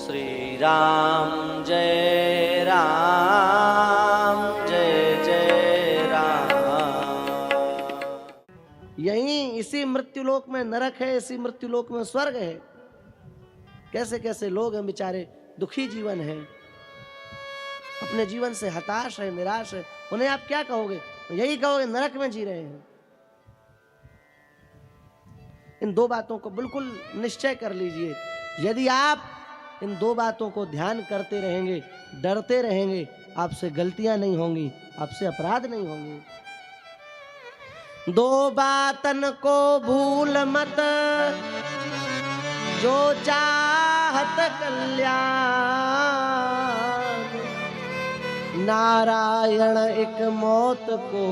श्री राम जय जय राम। यहीं इसी मृत्युलोक में नरक है, इसी मृत्युलोक में स्वर्ग है। कैसे कैसे लोग हैं बेचारे, दुखी जीवन है, अपने जीवन से हताश है, निराश है। उन्हें आप क्या कहोगे? यही कहोगे नरक में जी रहे हैं। इन दो बातों को बिल्कुल निश्चय कर लीजिए। यदि आप इन दो बातों को ध्यान करते रहेंगे, डरते रहेंगे, आपसे गलतियां नहीं होंगी, आपसे अपराध नहीं होंगे। दो बातन को भूल मत, जो चाहत कल्याण। नारायण एक मौत को,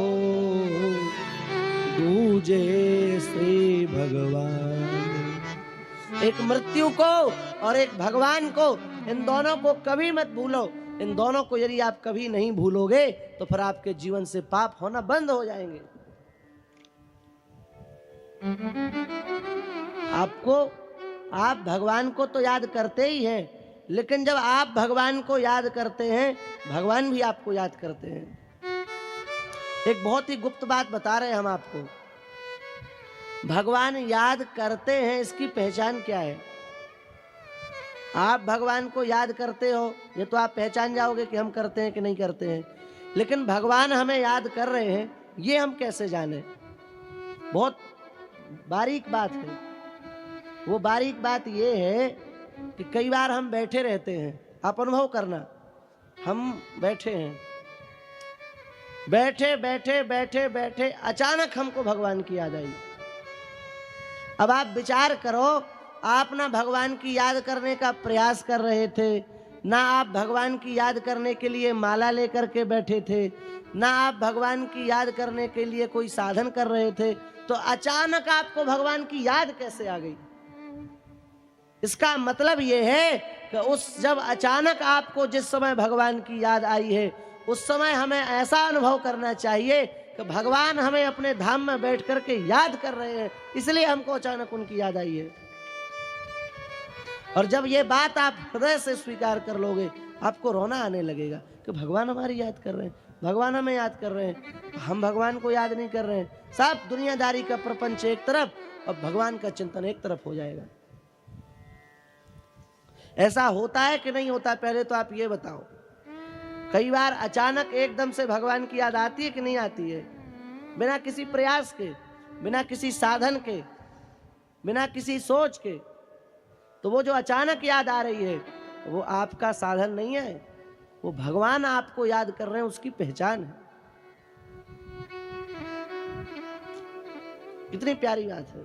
दूजे श्री भगवान। एक मृत्यु को और एक भगवान को, इन दोनों को कभी मत भूलो। इन दोनों को यदि आप कभी नहीं भूलोगे तो फिर आपके जीवन से पाप होना बंद हो जाएंगे। आप भगवान को तो याद करते ही हैं, लेकिन जब आप भगवान को याद करते हैं, भगवान भी आपको याद करते हैं। एक बहुत ही गुप्त बात बता रहे हैं हम आपको। भगवान याद करते हैं, इसकी पहचान क्या है? आप भगवान को याद करते हो, ये तो आप पहचान जाओगे कि हम करते हैं कि नहीं करते हैं। लेकिन भगवान हमें याद कर रहे हैं, ये हम कैसे जाने? बहुत बारीक बात है। वो बारीक बात ये है कि कई बार हम बैठे रहते हैं, आप अनुभव करना। हम बैठे हैं, बैठे बैठे बैठे बैठे अचानक हमको भगवान की याद आई। अब आप विचार करो, आप ना भगवान की याद करने का प्रयास कर रहे थे, ना आप भगवान की याद करने के लिए माला लेकर के बैठे थे, ना आप भगवान की याद करने के लिए कोई साधन कर रहे थे, तो अचानक आपको भगवान की याद कैसे आ गई? इसका मतलब ये है कि जब अचानक आपको जिस समय भगवान की याद आई है, उस समय हमें ऐसा अनुभव करना चाहिए कि भगवान हमें अपने धाम में बैठ करके याद कर रहे हैं, इसलिए हमको अचानक उनकी याद आई है। और जब ये बात आप हृदय से स्वीकार कर लोगे, आपको रोना आने लगेगा कि भगवान हमारी याद कर रहे हैं, भगवान हमें याद कर रहे हैं, हम भगवान को याद नहीं कर रहे हैं। सब दुनियादारी का प्रपंच एक तरफ और भगवान का चिंतन एक तरफ हो जाएगा। ऐसा होता है कि नहीं होता? पहले तो आप ये बताओ। कई बार अचानक एकदम से भगवान की याद आती है कि नहीं आती है? बिना किसी प्रयास के, बिना किसी साधन के, बिना किसी सोच के। तो वो जो अचानक याद आ रही है, वो आपका साधन नहीं है, वो भगवान आपको याद कर रहे हैं, उसकी पहचान है। कितनी प्यारी बात है।